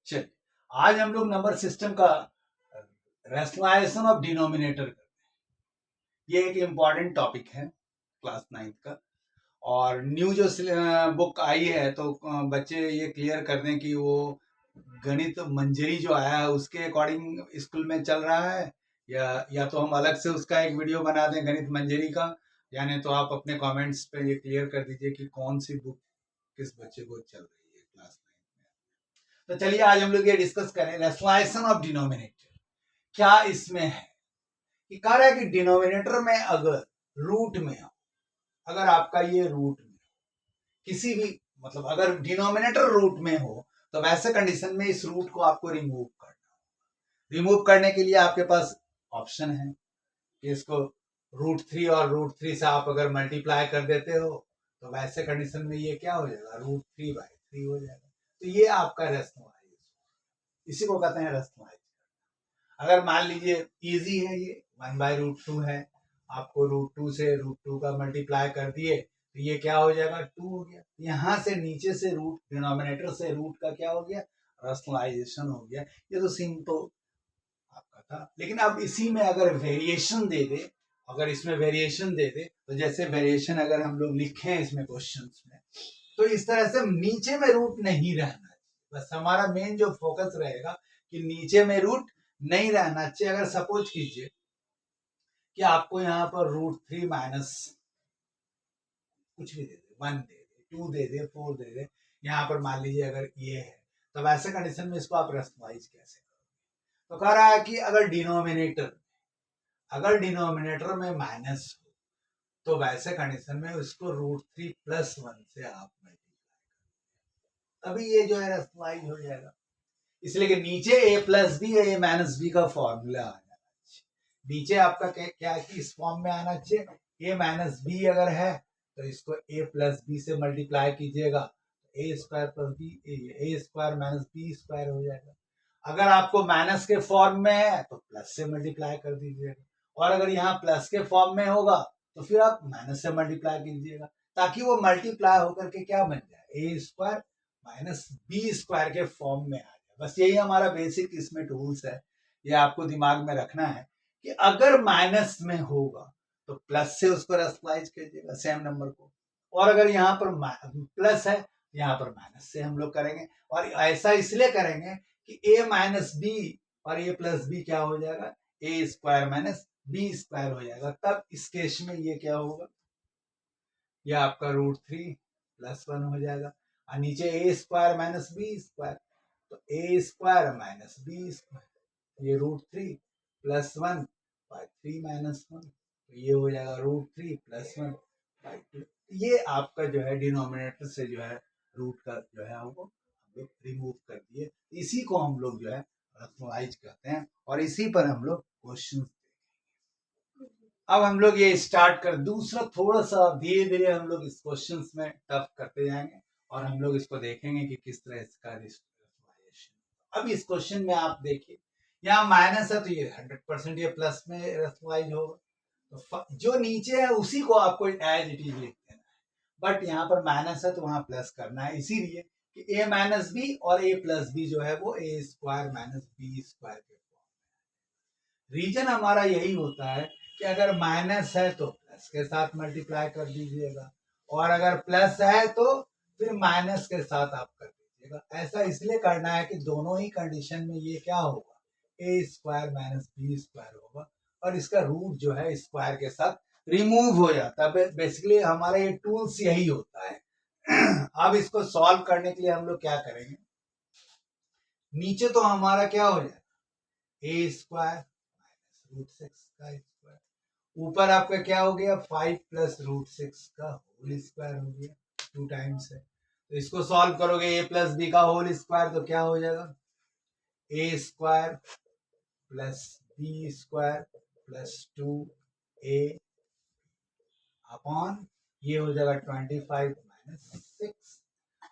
चलिए, आज हम लोग नंबर सिस्टम का रैशनलाइजेशन ऑफ डिनोमिनेटर करते हैं। ये एक इम्पॉर्टेंट टॉपिक है क्लास 9th का। और न्यू जो बुक आई है तो बच्चे ये क्लियर कर दें कि वो गणित मंजरी जो आया है उसके अकॉर्डिंग स्कूल में चल रहा है, या तो हम अलग से उसका एक वीडियो बना दें गणित मंजरी का, यानी तो आप अपने कमेंट्स पे ये क्लियर कर दीजिए कि कौन सी बुक किस बच्चे को चल रही है क्लास 9 में। तो चलिए आज हम लोग ये डिस्कस करें रैशनलाइजेशन ऑफ डिनोमिनेटर। क्या इसमें है कि कह रहा है कि डिनोमिनेटर में अगर रूट में हो, अगर आपका ये रूट में किसी भी मतलब अगर डिनोमिनेटर रूट में हो तो वैसे कंडीशन में इस रूट को आपको रिमूव करना होगा। रिमूव करने के लिए आपके पास ऑप्शन है कि इसको √3 और √3 से आप अगर मल्टीप्लाई कर देते हो तो वैसे कंडीशन में ये क्या हो जाएगा, √3/3 हो जाएगा। तो ये आपका रैशनलाइज, इसी को कहते हैं रैशनलाइज। अगर मान लीजिए इजी है, ये 1/√2 है, आपको √2 से √2 का मल्टीप्लाई कर दिए तो ये क्या हो जाएगा, 2 हो गया। यहाँ से नीचे से रूट, डिनोमिनेटर से रूट का क्या हो गया, रैशनलाइजेशन हो गया। ये तो सिंपल आपका था। लेकिन अब इसी में अगर वेरिएशन दे दे, अगर इसमें वेरिएशन दे दे तो जैसे वेरिएशन अगर हम लोग लिखे हैं इसमें क्वेश्चंस में, तो इस तरह से नीचे में रूट नहीं रहना चाहिए। बस हमारा मेन जो फोकस रहेगा कि नीचे में रूट नहीं रहना चाहिए। अगर सपोज कीजिए कि आपको यहाँ पर √3 माइनस कुछ भी दे दे, 1 दे दे, 2 दे दे, 4 दे दे, यहाँ पर मान लीजिए अगर ये है, तो वैसे कंडीशन में इसको आप रैशनलाइज कैसे करोगे। तो कह रहा है कि अगर डिनोमिनेटर में माइनस हो तो वैसे कंडीशन में उसको √3 + 1 से आप मल्टीप्लाई करोगे, तभी ये जो है रैशनलाइज हो जाएगा। इसलिए कि नीचे a + b या a - b का फॉर्मूला आ जाना चाहिए। नीचे आपका क्या कि इस फॉर्म में आना चाहिए। a - b अगर है तो इसको a + b से मल्टीप्लाई कीजिएगा, a² + b, a² - b² हो जाएगा। अगर आपको माइनस के फॉर्म में है तो प्लस से मल्टीप्लाई कर दीजिएगा, और अगर यहाँ प्लस के फॉर्म में होगा तो फिर आप माइनस से मल्टीप्लाई कीजिएगा, ताकि वो मल्टीप्लाई होकर के क्या बन जाए, a² - b² के फॉर्म में आ जाए। बस यही हमारा बेसिक इसमें टूल्स है। ये आपको दिमाग में रखना है कि अगर माइनस में होगा तो प्लस से उसको रैशनलाइज कीजिएगा सेम नंबर को, और अगर यहाँ पर प्लस है यहाँ पर माइनस से हम लोग करेंगे। और ऐसा इसलिए करेंगे कि a - b और a + b क्या हो जाएगा, a² - b² हो जाएगा। तब इस केस में ये क्या होगा, ये आपका √3 + 1 हो जाएगा, और नीचे a² - b², तो a² - b², ये √3 + 1/3 - 1, तो ये हो जाएगा √3 + 1/2। ये आपका जो है डिनोमिनेटर से जो है रूट का जो है वो हम लोग रिमूव कर दिए। इसी को हम लोग जो है रैशनलाइज करते हैं, और इसी पर हम लोग क्वेश्चन। अब हम लोग ये स्टार्ट कर दूसरा, थोड़ा सा धीरे धीरे हम लोग इस क्वेश्चंस में टफ करते जाएंगे, और हम लोग इसको देखेंगे कि किस तरह इसका रैशनलाइजेशन। अब इस क्वेश्चन में आप देखिए, यहाँ माइनस है तो ये 100% ये प्लस में रैशनलाइज होगा। तो जो नीचे है उसी को आपको एज इट इज लिख देना है, बट यहाँ पर माइनस है तो वहां प्लस करना है, इसीलिए कि a - b और a + b जो है वो a² - b² के फॉर्म में। रीजन हमारा यही होता है कि अगर माइनस है तो प्लस के साथ मल्टीप्लाई कर दीजिएगा, और अगर प्लस है तो फिर माइनस के साथ आप कर दीजिएगा। ऐसा इसलिए करना है कि दोनों ही कंडीशन में ये क्या होगा, a² - b² होगा, और इसका रूट जो है स्क्वायर के साथ रिमूव हो जाता है। बेसिकली हमारा ये टूल्स यही होता है। अब इसको सॉल्व करने के लिए हम लोग क्या करेंगे, नीचे तो हमारा क्या हो जाएगा, a² - √6 का स्क्वायर, ऊपर आपका क्या हो गया, 5 + √6 का होल स्क्वायर हो गया, 2 टाइम्स है। तो इसको सॉल्व करोगे a + b का होल स्क्वायर तो क्या हो जाएगा, a² + b² + 2a अपॉन ये हो जाएगा 25 - 6।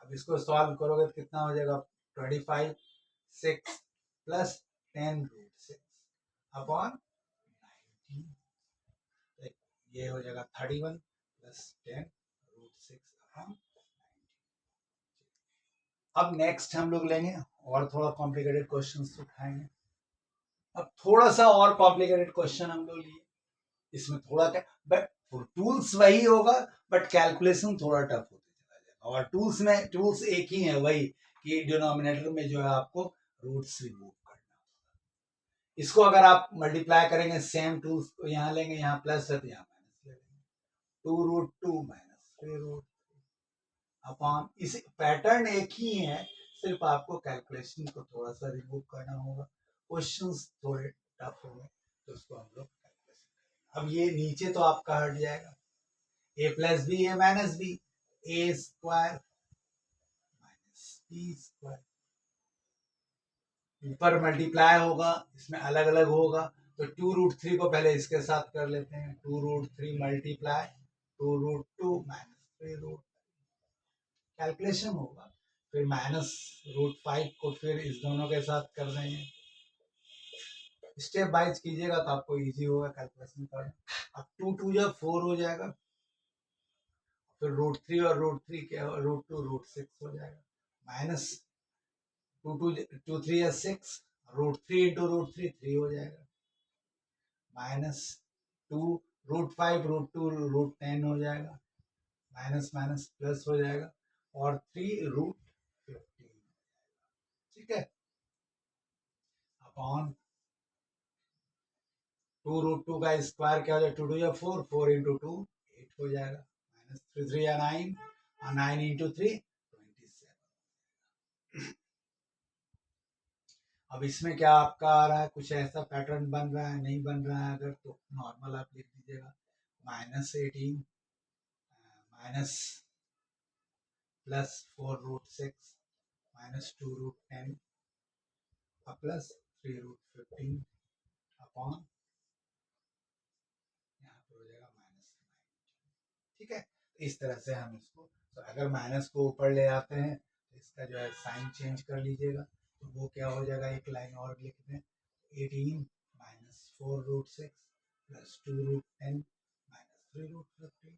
अब इसको सॉल्व करोगे तो कितना हो जाएगा, 25 6 + 10 √6 अपॉन 19, ये हो जाएगा 31 + 10 √6 अपॉन 19। अब नेक्स्ट हम लोग लेंगे और थोड़ा कॉम्प्लिकेटेड क्वेश्चंस उठाएंगे। अब थोड़ा सा और कॉम्प्लिकेटेड क्वेश्चन हम लोग लिए, इसमें थोड़ा क्या, बट टूल्स वही होगा, बट कैलकुलेशन थोड़ा टफ होते चला जाएगा। और टूल्स एक ही है, वही कि डिनोमिनेटर में जो है आपको रूट्स रिमूव करना होगा। इसको अगर आप मल्टीप्लाई करेंगे सेम टूल्स को यहाँ लेंगे, यहाँ प्लस है तो यहाँ माइनस ले लेंगे, 2√2 माइनस 3√3 अपॉन, इस पैटर्न एक ही है, सिर्फ आपको कैलकुलेशन को थोड़ा सा रिमूव करना होगा। क्वेश्चंस थोड़े टफ हो गए तो उसको हम लोग कैलकुलेशन करेंगे। अब ये नीचे तो आपका हट जाएगा, ए प्लस बी ए माइनस बी, ए स्क्वायर माइनस बी स्क्वायर, ऊपर मल्टीप्लाई होगा, इसमें अलग अलग होगा, तो 2√3 को पहले इसके साथ कर लेते हैं, 2√3 मल्टीप्लाई 2√2 माइनस 3√, कैलकुलेशन होगा, फिर -√5 को फिर इस दोनों के साथ कर देंगे, स्टेप वाइज कीजिएगा तो आपको इजी होगा कैलकुलेशन करना। अब 2 या 4 हो जाएगा, फिर √3 और √3 क्या, √2 √6 हो जाएगा, माइनस 2 3 या 6, √3 इंटू √3 3 हो जाएगा, माइनस 2 √5 √2 √10 हो जाएगा, माइनस माइनस प्लस हो जाएगा, और 3√15, ठीक है, अपॉन 2√2 का स्क्वायर क्या हो जाएगा, 2 2 या 4, 4 इंटू 2 8 हो जाएगा, माइनस 3 3 या 9, और 9 इंटू 3 27। अब इसमें क्या आपका आ रहा है, कुछ ऐसा पैटर्न बन रहा है, नहीं बन रहा है, अगर तो नॉर्मल आप लिख दीजिएगा, -18 minus plus 4√6 minus 2√10 plus 3√15 upon, यहाँ पर हो जाएगा -9, ठीक है। इस तरह से हम इसको, तो अगर माइनस को ऊपर ले आते हैं तो इसका जो है साइन चेंज कर लीजिएगा, तो वो क्या हो जाएगा, एक लाइन और लिख दें, 18 माइनस 4√6 प्लस 2√10 माइनस 3√15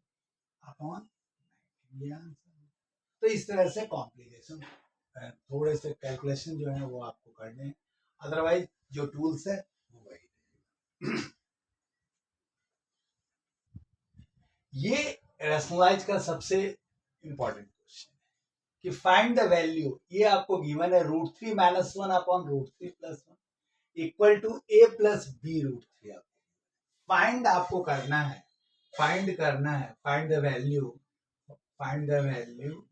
अपॉन 19, ये आंसर। तो इस तरह से कॉम्प्लिकेशन, थोड़े से कैलकुलेशन जो है वो आपको करने हैं, अदरवाइज जो टूल्स है वो वही। ये रैशनलाइज का सबसे इंपॉर्टेंट क्वेश्चन है कि फाइंड द वैल्यू, ये आपको गिवन है √3 minus 1 upon √3 plus 1 equal to a plus b √3। आपको फाइंड आपको करना है, फाइंड करना है, find the value, find the value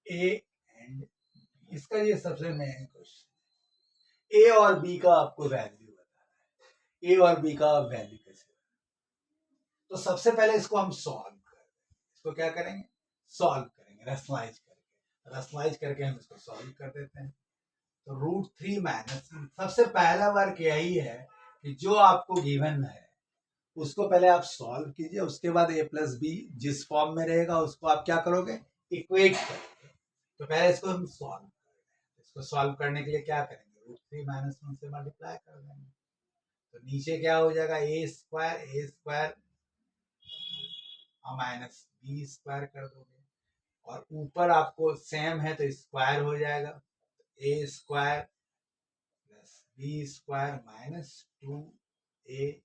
a and, इसका ये सबसे मेन क्वेश्चन, a और b का आपको वैल्यू बताना है, a और b का वैल्यू कैसे, तो सबसे पहले इसको हम सॉल्व करेंगे, इसको क्या करेंगे, सॉल्व करेंगे, रैशनलाइज करके हम इसको सॉल्व कर देते हैं। तो √3 माइनस, सबसे पहला वर्क यही है कि जो आपको गिवन है उसको पहले आप सॉल्व कीजिए, उसके बाद a प्लस बी जिस फॉर्म में रहेगा उसको आप क्या करोगे, इक्वेट करोगे। तो पहले इसको हम सॉल्व करेंगे, इसको सॉल्व करने के लिए क्या करेंगे, √3 माइनस 1 से मल्टीप्लाई कर देंगे, तो नीचे क्या हो जाएगा, a square minus B square कर दोगे, और ऊपर आपको सेम है तो स्क्वायर हो जाएगा, a square plus b square minus 2a,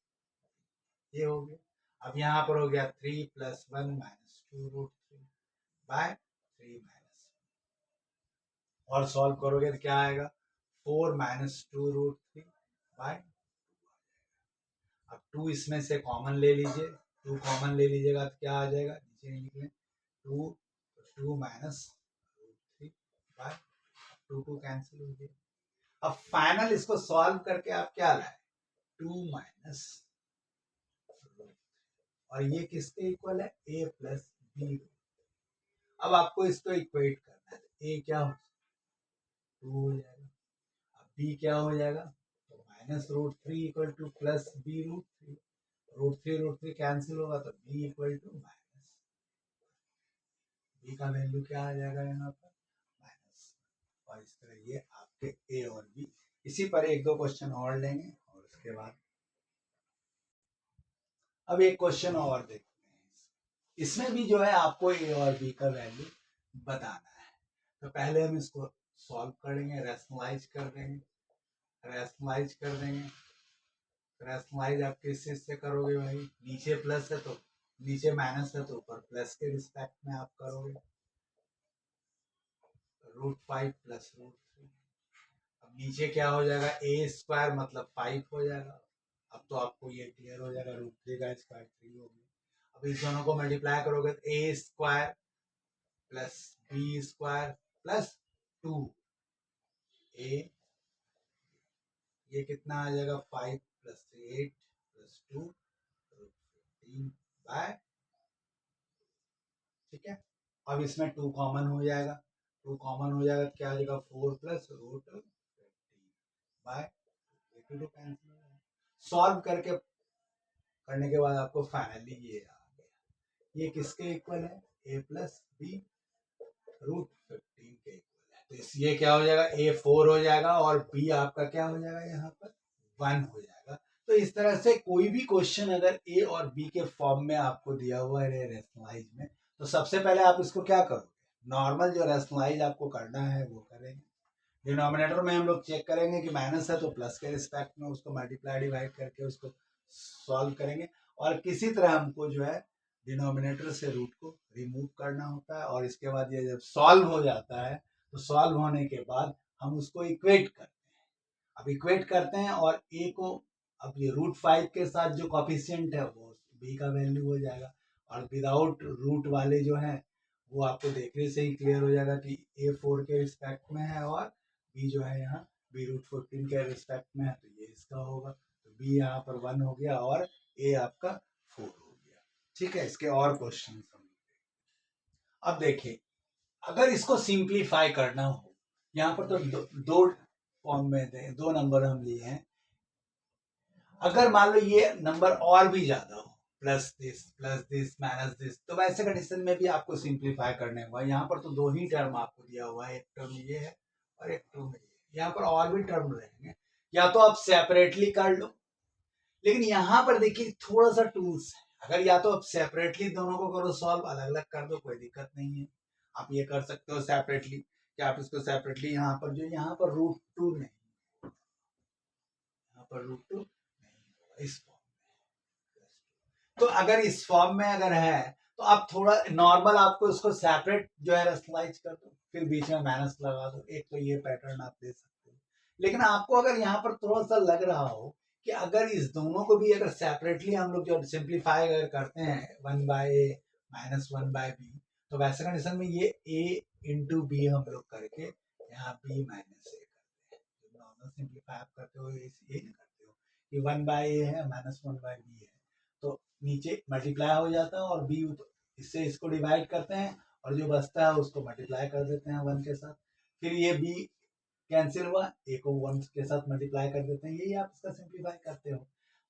ये हो गया। अब यहाँ पर हो गया 3 + 1 माइनस 2√3 बाय 3 माइनस, और सॉल्व करोगे तो क्या आएगा, 4 माइनस 2√3 बाय 2। अब 2 इसमें से कॉमन ले लीजिए, 2 कॉमन ले लीजिएगा तो क्या आ जाएगा, नीचे लिख लें, 2 माइनस √3 बाय 2 कैंसिल हो गया। अब फाइनल इसको सॉल्व करके आप क्या लाए, 2 माइनस, और ये किसके इक्वल है, a प्लस बी। अब आपको इसको इक्वेट करना है, a क्या हो, 2 हो जाएगा, अब b क्या हो जाएगा, तो -√3 equal two plus b√3, √3 cancel होगा तो b equal to minus, b का वैल्यू क्या आ जाएगा यहाँ पर, माइनस। और इस तरह ये आपके a और b, इसी पर एक दो क्वेश्चन और लेंगे और उसके बाद अब एक क्वेश्चन और देखते हैं, इसमें भी जो है आपको a और b का वैल्यू बताना है। तो पहले हम इसको सॉल्व करेंगे, रैशनलाइज कर देंगे, रैशनलाइज आप किस चीज से करोगे भाई, नीचे प्लस है तो नीचे माइनस है तो ऊपर प्लस के रिस्पेक्ट में आप करोगे, √5 प्लस √3। अब नीचे क्या हो जाएगा, ए स्क्वायर मतलब 5 हो जाएगा। अब तो आपको ये क्लियर हो जाएगा, √3 का स्क्वायर 3 हो गया। अब इस दोनों को मल्टीप्लाई करोगे तो a square plus b square plus 2 a, ये कितना आ जाएगा, 5 प्लस 8 प्लस 2 √15 बाय, ठीक है। अब इसमें 2 कॉमन हो जाएगा, 2 कॉमन हो जाएगा तो क्या हो जाएगा, 4 प्लस √15 बाय, 2 कैंसिल हो जाएगा। सॉल्व करने के बाद आपको फाइनली ये आ गया, ये किसके इक्वल है, a प्लस बी √15 के इक्वल है। तो ये क्या हो जाएगा, a 4 हो जाएगा और b आपका क्या हो जाएगा, यहाँ पर 1 हो जाएगा। तो इस तरह से कोई भी क्वेश्चन अगर a और b के फॉर्म में आपको दिया हुआ है रैशनलाइज में, तो सबसे पहले आप इसको क्या करोगे, नॉर्मल जो रैशनलाइज आपको करना है वो करेंगे। डिनोमिनेटर में हम लोग चेक करेंगे कि माइनस है तो प्लस के रिस्पेक्ट में उसको मल्टीप्लाई डिवाइड करके उसको सॉल्व करेंगे, और किसी तरह हमको जो है डिनोमिनेटर से रूट को रिमूव करना होता है। और इसके बाद ये जब सॉल्व हो जाता है तो सॉल्व होने के बाद हम उसको इक्वेट करते हैं। अब इक्वेट करते हैं और ए को, अब ये √5 के साथ जो कॉफिशिएंट है वो बी का वैल्यू हो जाएगा, और विदाउट रूट वाले जो है वो आपको देखने से ही क्लियर हो जाएगा कि ए 4 के रिस्पेक्ट में है और बी जो है यहाँ बी √14 के रिस्पेक्ट में है, तो ये इसका होगा। तो बी यहाँ पर 1 हो गया और ए आपका 4 हो गया, ठीक है। इसके और क्वेश्चन अब देखिए, अगर इसको सिंप्लीफाई करना हो, यहाँ पर तो दो फॉर्म में थे, 2 नंबर हम लिए हैं। अगर मान लो ये नंबर और भी ज्यादा हो, प्लस दिस माइनस दिस, तो वैसे कंडीशन में भी आपको सिंप्लीफाई करने हुआ। यहाँ पर तो 2 ही टर्म आपको दिया हुआ है, एक टर्म ये है और एक टर्म ये है। यहाँ पर और भी टर्म रहेंगे, या तो आप सेपरेटली कर लो, लेकिन यहाँ पर देखिए थोड़ा सा टूल्स है। अगर या तो आप सेपरेटली दोनों को करो सॉल्व, अलग अलग कर दो, कोई दिक्कत नहीं है, आप ये कर सकते हो सेपरेटली, कि आप इसको सेपरेटली यहाँ पर जो यहाँ पर √2 नहीं, यहाँ पर √2 नहीं, इस फॉर्म में। तो अगर इस फॉर्म में अगर है तो आप थोड़ा नॉर्मल आपको इसको सेपरेट जो है रैशनलाइज कर दो, फिर बीच में माइनस लगा दो, एक तो ये पैटर्न आप दे सकते हो। लेकिन आपको अगर यहाँ पर थोड़ा सा लग रहा हो कि अगर इस दोनों को भी अगर सेपरेटली हम लोग जो सिंप्लीफाई अगर करते हैं 1/a माइनस 1/b, तो वैसे कंडीशन में ये a इंटू बी हम लोग करके यहाँ b माइनस a करते हैं। नॉर्मल सिंप्लीफाई आप करते हो ये नहीं करते हो कि 1/a है माइनस 1/b है, तो नीचे मल्टीप्लाई हो जाता है और b इससे इसको डिवाइड करते हैं और जो बचता है उसको मल्टीप्लाई कर देते हैं 1 के साथ, फिर ये b कैंसिल हुआ, ए को 1 के साथ मल्टीप्लाई कर देते हैं, यही आप इसका सिंप्लीफाई करते हो।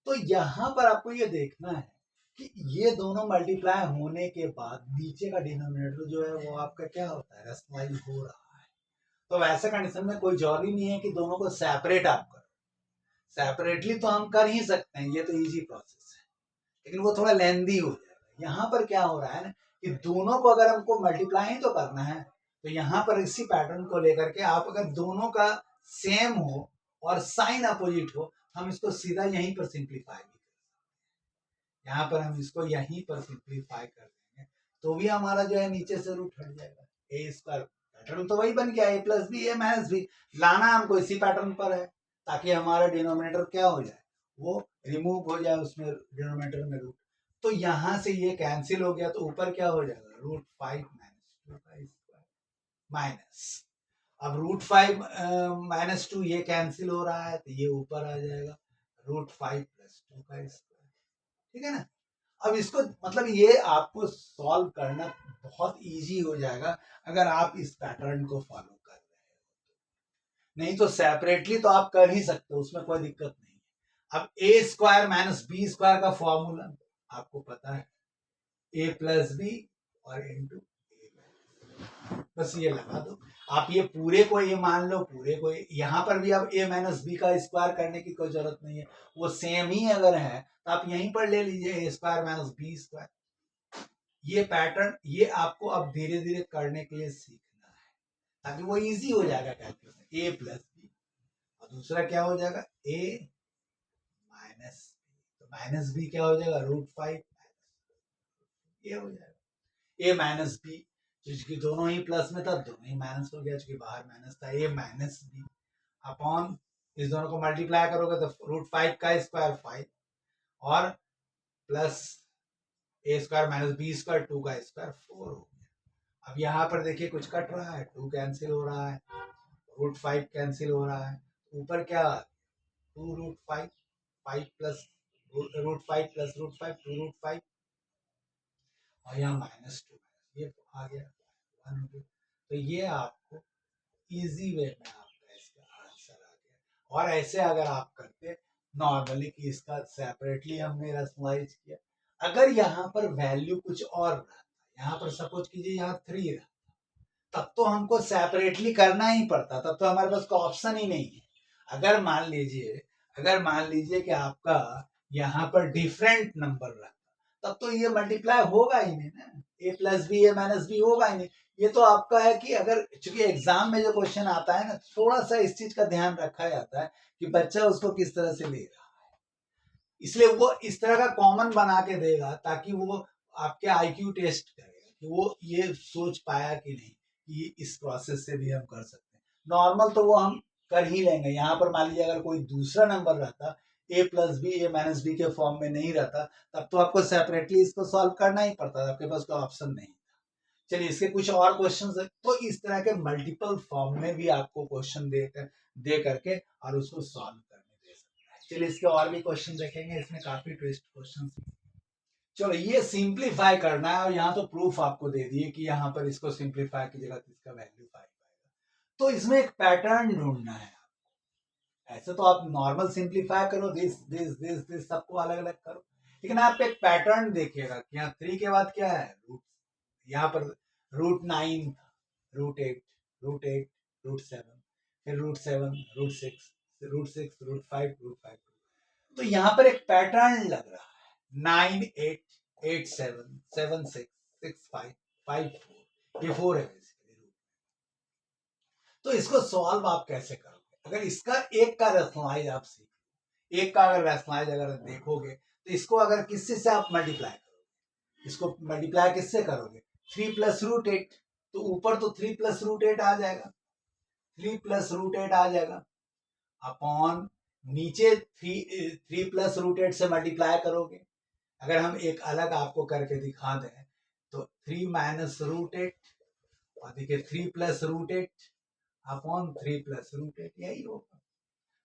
तो यहाँ पर आपको ये देखना है कि ये दोनों मल्टीप्लाई होने के बाद नीचे का डिनोमिनेटर जो है वो आपका क्या होता है, रैशनलाइज हो रहा है। तो वैसे कंडीशन में कोई जरूरी नहीं है कि दोनों को सेपरेट आप करो, सेपरेटली तो हम कर ही सकते हैं, ये तो इजी प्रोसेस है, लेकिन वो थोड़ा लेंदी हो जाएगा। यहाँ पर क्या हो रहा है ना कि दोनों को अगर हमको मल्टीप्लाई तो करना है, तो यहाँ पर इसी पैटर्न को लेकर के आप अगर दोनों का सेम हो और साइन अपोजिट हो, हम इसको सीधा यहीं पर सिंप्लीफाई भी कर सकते हैं। यहाँ पर हम इसको यहीं पर सिंप्लीफाई कर देंगे तो भी हमारा जो है नीचे से रूट हट जाएगा, ए स्क्वायर पैटर्न तो वही बन गया, a plus B a minus B, लाना हमको इसी पैटर्न पर है ताकि हमारा डिनोमिनेटर क्या हो जाए, वो रिमूव हो जाए उसमें डिनोमिनेटर में रूट। तो यहां से ये कैंसिल हो गया तो ऊपर क्या हो जाएगा, √5 माइनस 2 का स्क्वायर माइनस, अब √5 माइनस 2 ये कैंसिल हो रहा है तो ये ऊपर आ जाएगा √5 प्लस 2 का स्क्वायर, ठीक है ना। अब इसको मतलब ये आपको सॉल्व करना बहुत इजी हो जाएगा अगर आप इस पैटर्न को फॉलो कर रहे हो, नहीं तो सेपरेटली तो आप कर ही सकते हो, उसमें कोई दिक्कत नहीं है। अब a square minus B square का फॉर्मूला आपको पता है, a प्लस बी और इंटू a, बस ये लगा दो। आप ये पूरे को ये मान लो, पूरे को यहाँ पर भी अब a माइनस बी का स्क्वायर करने की कोई जरूरत नहीं है, वो सेम ही अगर है तो आप यहीं पर ले लीजिए a square minus B square. ये पैटर्न ये आपको अब धीरे धीरे करने के लिए सीखना है, ताकि वो इजी हो जाएगा कैलकुलेशन, ए प्लस बी। और दूसरा क्या हो जाएगा, ए माइनस बी, तो माइनस बी क्या हो जाएगा, √5, ये हो जाएगा। ए माइनस बी, क्योंकि दोनों ही प्लस में था, दोनों ही माइनस हो गया, क्योंकि बाहर माइनस था, ए माइनस बी अपॉन, इस दोनों को मल्टीप्लाई करोगे तो √5 का स्क्वायर 5 और प्लस ए स्क्वायर माइनस बी स्क्वायर 2 का स्क्वायर 4 हो गया। अब यहाँ पर देखिए कुछ कट रहा है, 2 कैंसिल हो रहा है, √5 कैंसिल हो रहा है, ऊपर क्या 2√5, 5 प्लस √5 प्लस √5 2√5 और यहाँ -2, ये आ गया 1, तो ये आपको इजी वे में आपका इसका आंसर आ गया। और ऐसे अगर आप करते नॉर्मली कि इसका सेपरेटली हमने रैशनलाइज किया, अगर यहाँ पर वैल्यू कुछ और रहता, यहाँ पर सपोज कीजिए यहाँ 3 रहता, तब तो हमको सेपरेटली करना ही पड़ता, तब तो हमारे पास कोई ऑप्शन ही नहीं है। अगर मान लीजिए कि आपका यहाँ पर डिफरेंट नंबर रहता, तब तो ये मल्टीप्लाई होगा ही नहीं ना, ए प्लस बी ए माइनस बी होगा ही नहीं। ये तो आपका है कि अगर, चूंकि एग्जाम में जो क्वेश्चन आता है ना, थोड़ा सा इस चीज का ध्यान रखा जाता है कि बच्चा उसको किस तरह से ले रहा है, इसलिए वो इस तरह का कॉमन बना के देगा ताकि वो आपके आईक्यू टेस्ट करेगा कि वो ये सोच पाया कि नहीं कि इस प्रोसेस से भी हम कर सकते हैं। नॉर्मल तो वो हम कर ही लेंगे। यहाँ पर मान लीजिए अगर कोई दूसरा नंबर रहता, ए प्लस बी ए माइनस बी के फॉर्म में नहीं रहता, तब तो आपको सेपरेटली इसको सॉल्व करना ही पड़ता, आपके पास कोई ऑप्शन नहीं था। चलिए इसके कुछ और क्वेश्चंस है, तो इस तरह के मल्टीपल फॉर्म में भी आपको क्वेश्चन दे करके और उसको सॉल्व करने दे सकता है। चलिए इसके और भी क्वेश्चन देखेंगे, इसमें काफी ट्विस्ट क्वेश्चन। चलो ये सिंप्लीफाई करना है और यहाँ तो प्रूफ आपको दे दिए कि यहाँ पर इसको सिंप्लीफाई कीजिएगा तो इसका वैल्यू 5 आएगा। तो इसमें एक पैटर्न ढूंढना है आपको। ऐसे तो आप नॉर्मल सिंप्लीफाई करो, दिस दिस दिस दिस सबको अलग अलग करो, लेकिन आप एक पैटर्न देखिएगा कि यहाँ 3 के बाद क्या है, रूट, यहाँ पर √9, √8, √8, √7, फिर √7, √6, √6, √5, √5। तो यहाँ पर एक पैटर्न लग रहा है, 9 8 8 7 7 6 6 5 5 4, ये 4 है बेसिकली। तो इसको सॉल्व आप कैसे करोगे? अगर इसका एक का रैशनलाइज आप सीख, एक का अगर रैशनलाइज अगर देखोगे तो इसको अगर किससे से आप मल्टीप्लाई करोगे, इसको मल्टीप्लाई किससे करोगे, 3 प्लस √8, तो ऊपर तो 3 प्लस √8 आ जाएगा, 3 प्लस √8 आ जाएगा अपॉन नीचे 3 प्लस √8 से मल्टीप्लाई करोगे। अगर हम एक अलग आपको करके दिखा दें तो 3 माइनस √8 और देखिए 3 प्लस √8 अपॉन 3 प्लस √8, यही होगा।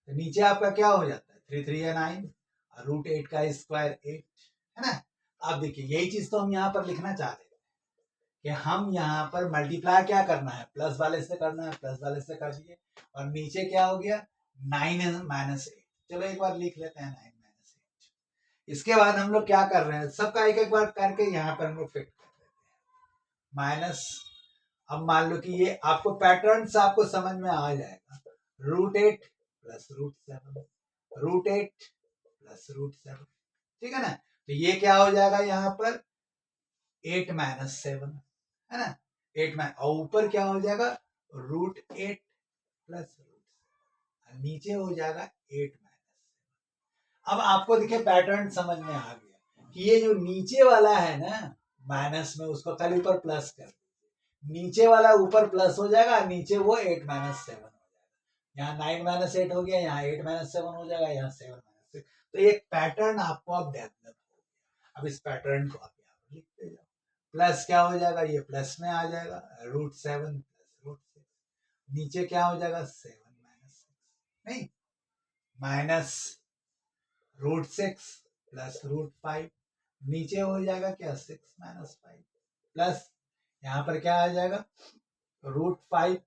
तो नीचे आपका क्या हो जाता है, 3 3 9 और √8 का स्क्वायर 8 है ना। आप देखिए यही चीज तो हम यहाँ पर लिखना चाह रहे हैं कि हम यहाँ पर मल्टीप्लाई क्या करना है, प्लस वाले से करना है, प्लस वाले से कर दिए और नीचे क्या हो गया 9 माइनस 8। चलो एक बार लिख लेते हैं 9 माइनस 8। इसके बाद हम लोग क्या कर रहे हैं, सबका एक एक बार करके यहाँ पर हम लोग फिट कर देते हैं माइनस। अब मान लो कि ये आपको पैटर्न से आपको समझ में आ जाएगा, √8 प्लस √7, √8 प्लस √7, ठीक है ना। तो ये क्या हो जाएगा यहाँ पर 8 माइनस 7 है ना, 8 माइनस, और ऊपर क्या हो जाएगा √8 प्लस √7, नीचे हो जाएगा 8 माइनस 7। अब आपको देखिए पैटर्न समझ में आ गया कि ये जो नीचे वाला है ना माइनस में, उसको खाली ऊपर प्लस कर, नीचे वाला ऊपर प्लस हो जाएगा, नीचे वो 8 माइनस 7 हो जाएगा। यहाँ 9 माइनस 8 हो गया, यहाँ 8 माइनस 7 हो जाएगा, यहाँ 7 माइनस 6। तो एक पैटर्न आपको अब डेवलप हो गया। अब इस पैटर्न को आप यहाँ पर लिखते जाओ, प्लस क्या हो जाएगा, ये प्लस में आ जाएगा, √7 प्लस √6, नीचे क्या हो जाएगा 7 माइनस 6, नहीं माइनस √6 प्लस √5, नीचे हो जाएगा क्या 6 माइनस 5, प्लस यहाँ पर क्या आ जाएगा √5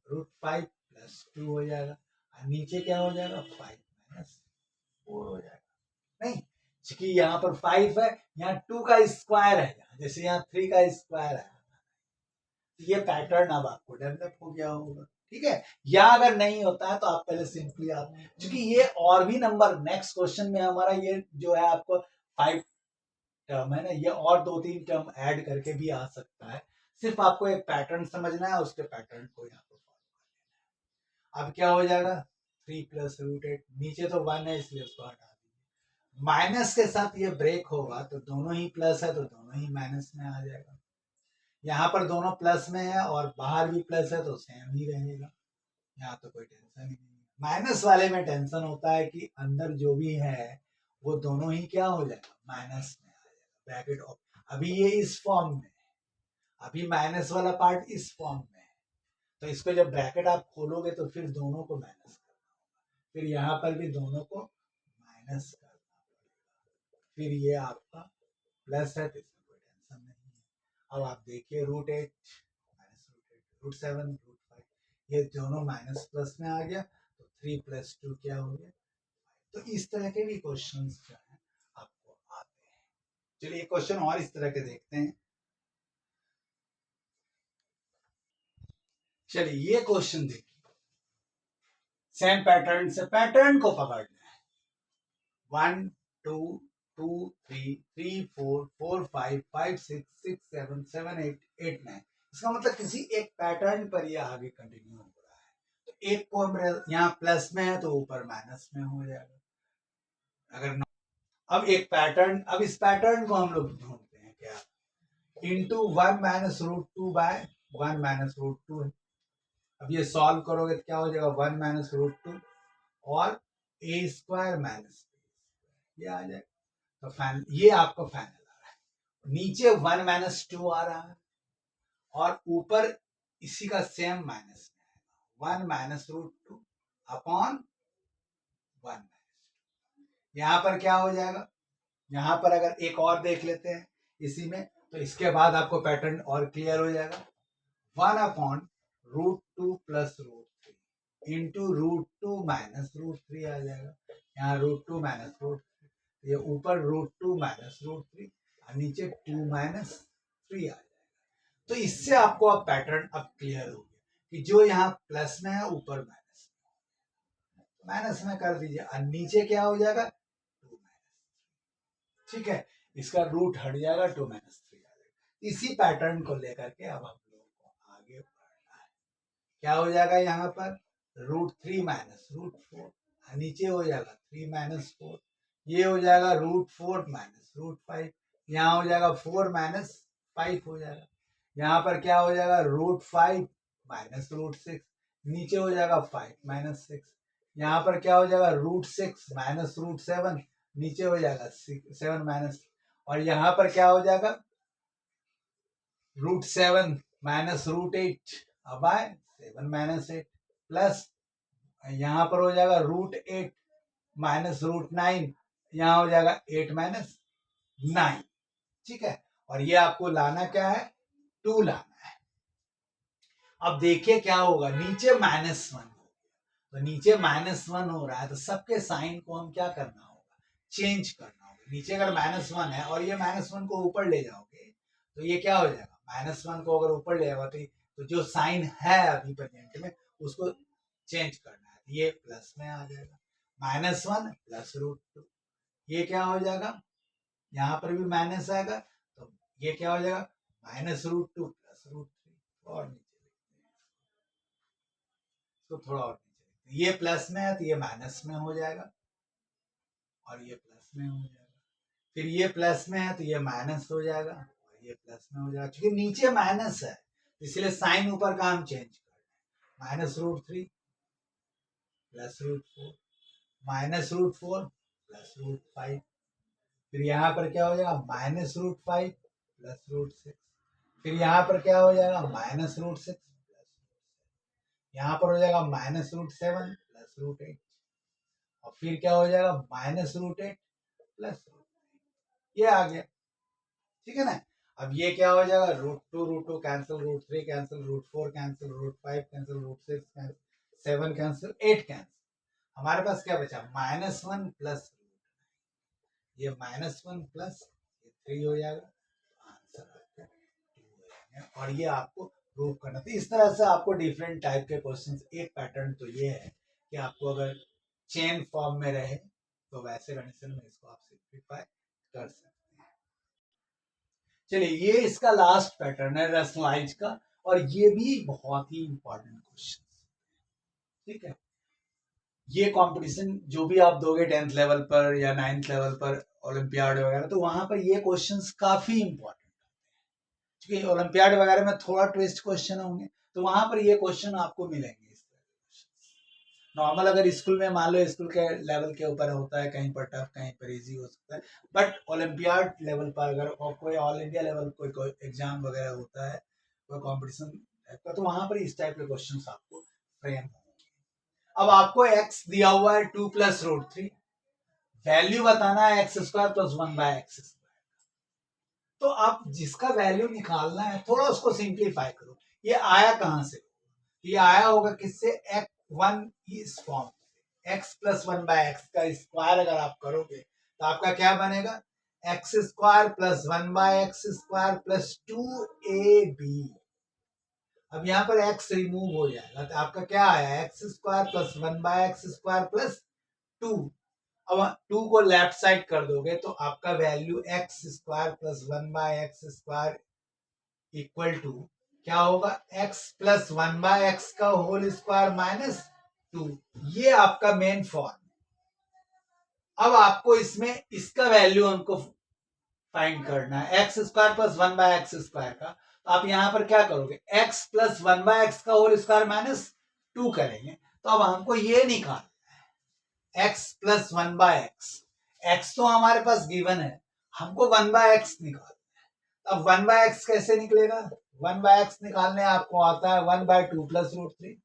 प्लस 2 हो जाएगा, और नीचे क्या हो जाएगा 5 माइनस 4 हो जाएगा। नहीं, क्योंकि यहाँ पर 5 है, यहाँ 2 का स्क्वायर है, जैसे यहाँ 3 का स्क्वायर है। ये पैटर्न अब आपको डेवलप हो गया होगा, ठीक है। या अगर नहीं होता है तो आप पहले सिंपली आप, क्योंकि ये और भी नंबर नेक्स्ट क्वेश्चन में हमारा ये जो है आपको 5 टर्म है ना, ये और 2-3 टर्म ऐड करके भी आ सकता है। सिर्फ आपको एक पैटर्न समझना है, उसके पैटर्न को यहाँ पर फॉलो करना है। अब क्या हो जाएगा 3 प्लस रूट 8, नीचे तो 1 है इसलिए उसको हटा दीजिए। माइनस के साथ ये ब्रेक होगा तो दोनों ही प्लस है तो दोनों ही माइनस में आ जाएगा। यहाँ पर दोनों प्लस में है और बाहर भी प्लस है तो सेम ही रहेगा, यहाँ तो कोई टेंशन ही नहीं है। माइनस वाले में टेंशन होता है कि अंदर जो भी है वो दोनों ही क्या हो जाएगा, माइनस में आ जाएगा। ब्रैकेट ऑफ अभी ये इस फॉर्म में, अभी माइनस वाला पार्ट इस फॉर्म में है, तो इसको जब ब्रैकेट आप खोलोगे तो फिर दोनों को माइनस करना होगा, फिर यहाँ पर भी दोनों को माइनस करना पड़ेगा, फिर ये आपका प्लस है तो इसमें कोई टेंशन नहीं है। अब आप देखिए रूट 8 माइनस रूट 7 रूट 5, ये दोनों माइनस प्लस में आ गया तो 3 प्लस 2 क्या हो गया। तो इस तरह के भी क्वेश्चंस जो है आपको आते हैं। चलिए क्वेश्चन और इस तरह के देखते हैं। चलिए ये क्वेश्चन देखिए, सेम पैटर्न से पैटर्न को पकड़ना है। 1 2 2 3 3 4 4 5 5 6 6 7 7 8 8 9, इसका मतलब किसी एक पैटर्न पर ये आगे कंटिन्यू हो रहा है। तो एक को हम यहाँ प्लस में है तो ऊपर माइनस में हो जाएगा। अगर अब एक पैटर्न, अब इस पैटर्न को हम लोग ढूंढते हैं क्या, into 1 minus root 2 by 1 minus root 2 है। अब ये सॉल्व करोगे तो क्या हो जाएगा 1 माइनस रूट 2 और ए स्क्वायर माइनस ये आ जाएगा। तो फाइनल ये आपका फाइनल आ रहा है। नीचे 1 माइनस 2 आ रहा है और ऊपर इसी का सेम माइनस में आएगा 1 माइनस रूट 2 अपॉन 1 माइनस 2। यहाँ पर क्या हो जाएगा, यहाँ पर अगर एक और देख लेते हैं इसी में, तो इसके बाद आपको पैटर्न और क्लियर हो जाएगा। 1 upon root 2 plus root 3 into root 2 minus root 3 आ जाएगा। यहाँ रूट 2 माइनस रूट, ये ऊपर रूट 2 माइनस रूट 3 और नीचे 2 माइनस 3 आ जाएगा। तो इससे आपको अब पैटर्न अब क्लियर हो गया कि जो यहाँ प्लस में है ऊपर माइनस में, माइनस में कर दीजिए और नीचे क्या हो जाएगा 2 माइनस। ठीक है, इसका रूट हट जाएगा 2 माइनस 3 आ जाएगा। इसी पैटर्न को लेकर के अब हम लोगों को आगे बढ़ना है। क्या हो जाएगा यहाँ पर रूट 3 माइनस रूट 4, नीचे हो जाएगा 3 माइनस 4, ये हो जाएगा रूट 4 माइनस रूट 5, यहाँ हो जाएगा 4 माइनस 5 हो जाएगा। यहाँ पर क्या हो जाएगा रूट 5 माइनस रूट 6, नीचे हो जाएगा 5 माइनस 6, यहाँ पर क्या हो जाएगा रूट 6 माइनस रूट 7, नीचे हो जाएगा 7 माइनस, और यहाँ पर क्या हो जाएगा root 7 minus root 8 by 7 minus 8 plus यहाँ पर हो जाएगा रूट 8 माइनस रूट 9, यहाँ हो जाएगा 8 माइनस 9। ठीक है, और ये आपको लाना क्या है 2 लाना है। अब देखिए क्या होगा, नीचे -1 हो गया, तो नीचे -1 हो रहा है तो सबके साइन को हम क्या करना होगा, चेंज करना होगा। नीचे अगर -1 है और ये -1 को ऊपर ले जाओगे तो ये क्या हो जाएगा, -1 को अगर ऊपर ले जाओगे तो जो साइन है अभी प्रेजेंट में उसको चेंज करना है, ये प्लस में आ जाएगा। -1 प्लस रूट 2, ये क्या हो जाएगा, यहाँ पर भी माइनस आएगा तो ये क्या हो जाएगा माइनस रूट 2 प्लस रूट 3। और नीचे तो थोड़ा और नीचे, ये प्लस में है तो ये माइनस में हो जाएगा और ये प्लस में हो जाएगा, फिर ये प्लस में है तो ये माइनस हो जाएगा और ये प्लस में हो जाएगा। क्योंकि नीचे माइनस है इसलिए साइन ऊपर का हम चेंज कर रहे हैं। Minus root 3 plus root 4 minus root 4 plus root 5, फिर यहाँ पर क्या हो जाएगा माइनस रूट 5 प्लस रूट 6, फिर यहाँ पर क्या हो जाएगा माइनस रूट 6 प्लस, यहाँ पर हो जाएगा माइनस रूट 7 प्लस रूट 8 और फिर क्या हो जाएगा माइनस रूट 8 प्लस रूट 9, ये आ गया। ठीक है ना, अब ये क्या हो जाएगा root 2 cancel, root 3 cancel, root 4 cancel, root 5 cancel, root 6 cancel, 7 cancel, 8 cancel. हमारे पास क्या बचा -1 प्लस रूट 9, ये -1 प्लस ये 3 हो जाएगा, आंसर आपका 2 हो जाएगा। और ये आपको प्रूव करना। तो इस तरह से आपको डिफरेंट टाइप के क्वेश्चंस, एक पैटर्न तो ये है कि आपको अगर चेन फॉर्म में रहे तो वैसे कंडीशन में इसको आप सिंप्लीफाई कर सकते हैं। चलिए ये इसका लास्ट पैटर्न है रैशनलाइज का, और ये भी बहुत ही इंपॉर्टेंट क्वेश्चन, ठीक है। ये कंपटीशन जो भी आप दोगे 10th लेवल पर या 9th लेवल पर ओलंपियाड वगैरह, तो वहां पर ये क्वेश्चंस काफी इंपॉर्टेंट, क्योंकि ओलंपियाड वगैरह में थोड़ा ट्विस्ट क्वेश्चन होंगे, तो वहां पर ये क्वेश्चन आपको मिलेंगे। नॉर्मल अगर स्कूल में मान लो स्कूल के लेवल के ऊपर होता है, कहीं पर टफ कहीं पर इजी हो सकता है, बट ओलंपियाड लेवल पर अगर कोई ऑल इंडिया लेवल कोई एग्जाम वगैरह होता है, कोई कंपटीशन टाइप का, तो वहां पर इस टाइप के क्वेश्चंस आपको फ्रेम होंगे। अब आपको x दिया हुआ है 2 प्लस रूट 3, वैल्यू बताना है X square plus 1 by X square. तो आप जिसका वैल्यू निकालना है थोड़ा उसको सिंप्लीफाई करो। ये आया कहां से? ये आया होगा किससे? x1 इस form, x plus 1 by X का स्क्वायर अगर आप करोगे तो आपका क्या बनेगा? X square plus 1 by X square plus 2ab। अब यहाँ पर x रिमूव हो जाएगा तो आपका क्या आया? X square plus 1 by X square plus 2। अब 2 को लेफ्ट साइड कर दोगे तो आपका value X square plus 1 by X square equal to क्या होगा? x प्लस 1 बाय एक्स का होल स्क्वायर माइनस 2। ये आपका मेन फॉर्म। अब आपको इसमें इसका वैल्यू हमको फाइंड करना है, X square plus 1 by X square का। तो आप यहां पर क्या करोगे? x प्लस 1 बाय एक्स का होल स्क्वायर माइनस 2 करेंगे। तो अब हमको ये निकालना है x plus 1 by X. x तो हमारे पास गिवन है, हमको 1 बाय एक्स निकालना है। अब 1 बाय एक्स कैसे निकलेगा? 1 बाय एक्स निकालने आपको आता है 1 बाय 2 प्लस रूट 3।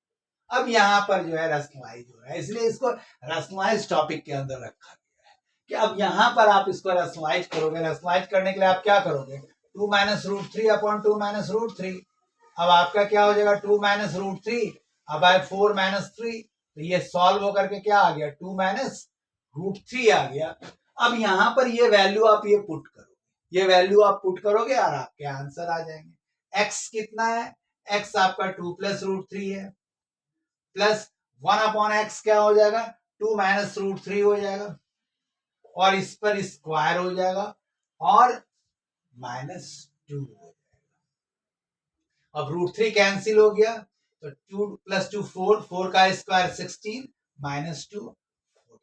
अब यहाँ पर जो है रैशनलाइज हो रहा है, इसलिए इसको रैशनलाइज टॉपिक के अंदर रखा गया है कि अब यहाँ पर आप इसको रैशनलाइज करोगे। रैशनलाइज करने के लिए आप क्या करोगे? 2 minus root 3 upon 2 minus root 3। अब आपका क्या हो जाएगा? 2 माइनस रूट 3 अब आए 4 माइनस 3, तो ये सॉल्व होकर के क्या आ गया? 2 माइनस रूट 3 आ गया। अब यहाँ पर ये वैल्यू आप ये पुट करो, ये वैल्यू आप पुट करोगे और आपके आंसर आ जाएंगे। x कितना है? x आपका 2 प्लस रूट 3 है, प्लस 1 अपॉन एक्स क्या हो जाएगा? 2 माइनस रूट 3 हो जाएगा, और इस पर स्क्वायर हो जाएगा और माइनस 2 हो जाएगा। अब रूट 3 कैंसिल हो गया तो 2 प्लस 2 4, 4 का स्क्वायर 16 माइनस 2 14।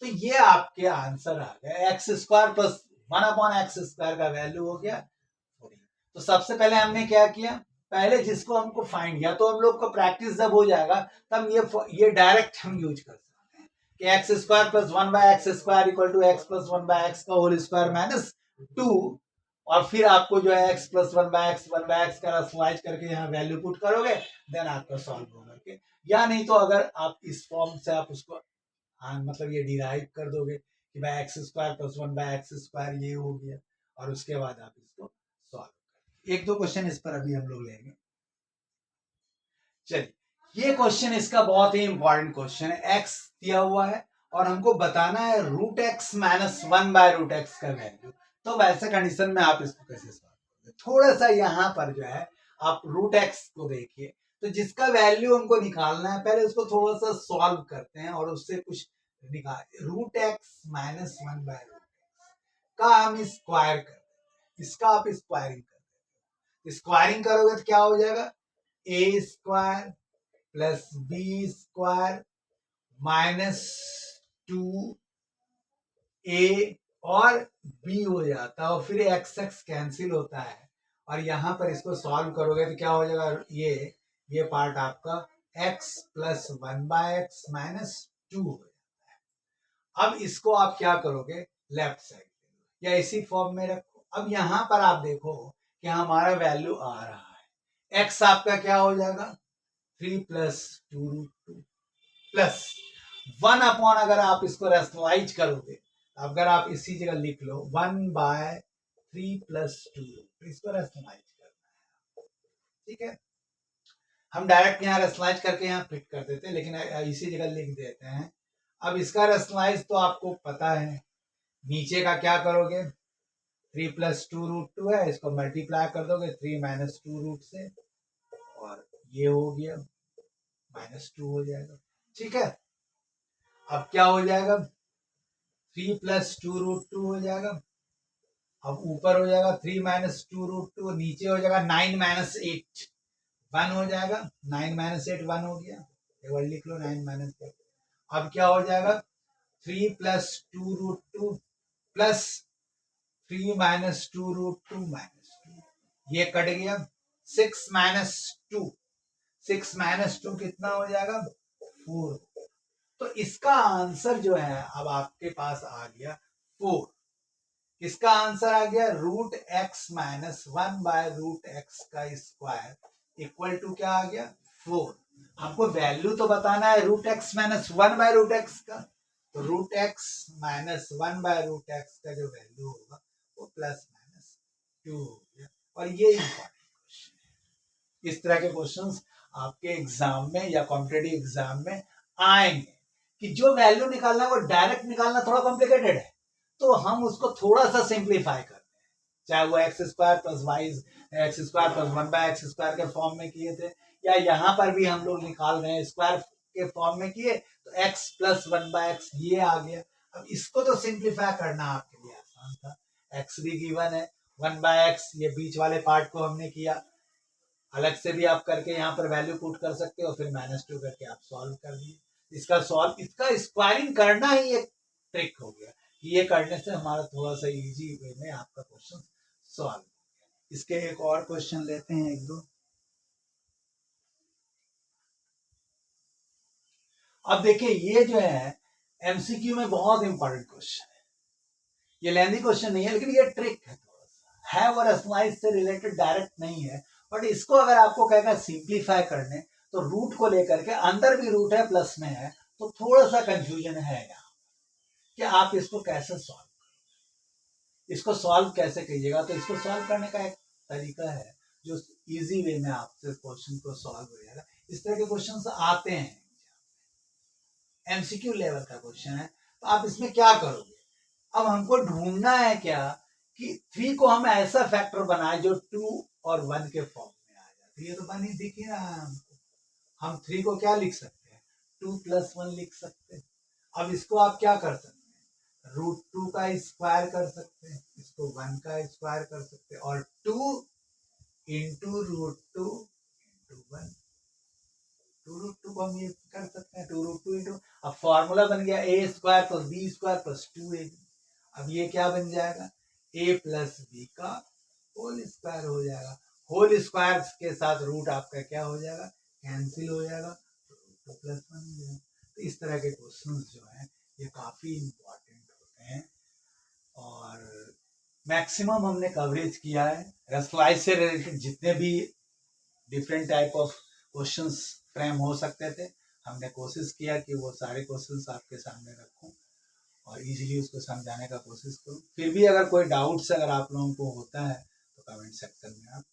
तो ये आपके आंसर आ गया। X square plus 1 upon x square का वैल्यू हो गया 14। तो सबसे पहले हमने क्या किया? पहले जिसको हमको फाइंड किया, तो हम लोग का प्रैक्टिस जब हो जाएगा तब ये डायरेक्ट हम यूज कर सकते हैं कि X square plus 1 by X square equal to X plus 1 by X का होल स्क्वायर माइनस 2, और फिर आपको जो है एक्स प्लस 1 बाय एक्स का रैशनलाइज करके यहाँ वैल्यू पुट करोगे, देन आपका सॉल्व होगा के। या नहीं तो अगर आप इस फॉर्म से आप उसको मतलब ये डिराइव कर दोगे कि भाई X square plus 1 by X square ये हो गया, और उसके बाद आप इसको सॉल्व। एक दो क्वेश्चन इस पर अभी हम लोग लेंगे। चलिए, ये क्वेश्चन इसका बहुत ही इंपॉर्टेंट क्वेश्चन है। x दिया हुआ है और हमको बताना है root X minus 1 by root X का वैल्यू। तो वैसे कंडीशन में आप इसको कैसे सॉल्व करोगे? थोड़ा सा यहाँ पर जो है आप रूट एक्स को देखिए, तो जिसका वैल्यू हमको निकालना है पहले उसको थोड़ा सा सॉल्व करते हैं और उससे कुछ निकाल। Root X minus 1 by root X का हम स्क्वायर कर देते हैं, इसका आप स्क्वायरिंग कर देते हैं। स्क्वायरिंग करोगे तो क्या हो जाएगा? A square plus b square minus 2 a और बी हो जाता है, और फिर एक्स एक्स कैंसिल होता है, और यहां पर इसको सॉल्व करोगे तो क्या हो जाएगा? ये पार्ट आपका x plus 1 by X minus 2 हो जाता है। अब इसको आप क्या करोगे? लेफ्ट साइड या इसी फॉर्म में रखो। अब यहां पर आप देखो कि हमारा वैल्यू आ रहा है, x आपका क्या हो जाएगा? 3 प्लस 2 रूट 2 प्लस 1 अपॉन, अगर आप इसको रैशनलाइज करोगे, अगर आप इसी जगह लिख लो 1 बाय 3 प्लस 2, इसको रैशनलाइज करना है, ठीक है। हम डायरेक्ट यहाँ रैशनलाइज करके यहाँ फिट कर देते हैं, लेकिन इसी जगह लिख देते हैं। अब इसका रैशनलाइज तो आपको पता है, नीचे का क्या करोगे? 3 प्लस 2 रूट 2 है, इसको मल्टीप्लाई कर दोगे 3 माइनस 2 रूट से, और ये हो गया माइनस 2 हो जाएगा, ठीक है। अब क्या हो जाएगा? 3 प्लस 2 रूट 2 हो जाएगा, अब ऊपर हो जाएगा 3 माइनस 2√2, नीचे हो जाएगा 9 माइनस 8 1 हो जाएगा। 9 माइनस 8 1 हो गया, एक बार लिख लो 9 माइनस 8। अब क्या हो जाएगा 3 प्लस 2√2 प्लस 3 माइनस 2√2 माइनस 2, ये कट गया। 6 माइनस 2, 6 माइनस 2 कितना हो जाएगा 4। तो इसका आंसर जो है अब आपके पास आ गया 4। इसका आंसर आ गया √x-1/√x का स्क्वायर इक्वल टू क्या आ गया 4। आपको वैल्यू तो बताना है √x-1/√x का, तो √x-1/√x का जो वैल्यू होगा वो +-2 हो गया। और ये इंपॉर्टेंट क्वेश्चन है। इस तरह के क्वेश्चंस आपके एग्जाम में या कॉम्पिटेटिव एग्जाम में आएंगे कि जो वैल्यू निकालना है वो डायरेक्ट निकालना थोड़ा कॉम्प्लिकेटेड है, तो हम उसको थोड़ा सा सिंप्लीफाई करते हैं, चाहे वो x² + 1/x² के फॉर्म में किए थे, या यहाँ पर भी हम लोग निकाल रहे हैं स्क्वायर के फॉर्म में किए तो x + 1/x ये आ गया। अब इसको तो सिंप्लीफाई करना आपके लिए आसान था, x भी गिवन है, 1/x ये बीच वाले पार्ट को हमने किया, अलग से भी आप करके यहाँ पर वैल्यू पुट कर सकते हो, फिर -2 करके आप सॉल्व कर दिए। इसका स्क्वायरिंग करना ही एक ट्रिक हो गया, ये करने से हमारा थोड़ा सा इजी वे में आपका क्वेश्चन सॉल्व हो गया। इसके एक और क्वेश्चन लेते हैं, एक दो। अब देखिए ये जो है एमसीक्यू में बहुत इंपॉर्टेंट क्वेश्चन है, ये लेंथी क्वेश्चन नहीं है लेकिन ये ट्रिक है, थोड़ा सा है और स्लाइस से रिलेटेड डायरेक्ट नहीं है, बट इसको अगर आपको कहेगा सिंप्लीफाई करने तो रूट को लेकर के, अंदर भी रूट है प्लस में है, तो थोड़ा सा कंफ्यूजन है यहाँ कि आप इसको कैसे सॉल्व, इसको सॉल्व कैसे कीजिएगा। तो इसको सॉल्व करने का एक तरीका है जो इजी वे में आपसे क्वेश्चन को सॉल्व हो जाएगा। इस तरह के क्वेश्चन आते हैं, एमसीक्यू लेवल का क्वेश्चन है, तो आप इसमें क्या करोगे, अब हमको ढूंढना है क्या कि 3 को हम ऐसा फैक्टर बनाए जो 2 और 1 के फॉर्म में आ जाए। ये तो बनी दिख ही रहा है हमको, हम 3 को क्या लिख सकते हैं 2 + 1 लिख सकते हैं। अब इसको आप क्या कर सकते हैं √2 का स्क्वायर कर सकते हैं, इसको 1 का स्क्वायर कर सकते हैं, और 2 इंटू √2 इंटू 1, 2√2 को हम ये कर सकते हैं 2√2 इंटू, अब फॉर्मूला बन गया a² + b² + 2ab। अब ये क्या बन जाएगा a + b का होल स्क्वायर हो जाएगा, होल स्क्वायर के साथ रूट आपका क्या हो जाएगा कैंसिल हो जाएगा, तो +1 हो जाएगा। तो इस तरह के क्वेश्चंस जो है ये काफी इंपॉर्टेंट होते हैं, और मैक्सिमम हमने कवरेज किया है। स्लाइस से रिलेटेड जितने भी different type of questions frame हो सकते थे, हमने कोशिश किया कि वो सारे क्वेश्चंस आपके सामने रखूं और इजीली उसको समझाने का कोशिश करूं। फिर भी अगर कोई डाउट्स अगर आप लोगों को होता है तो कमेंट सेक्शन में आप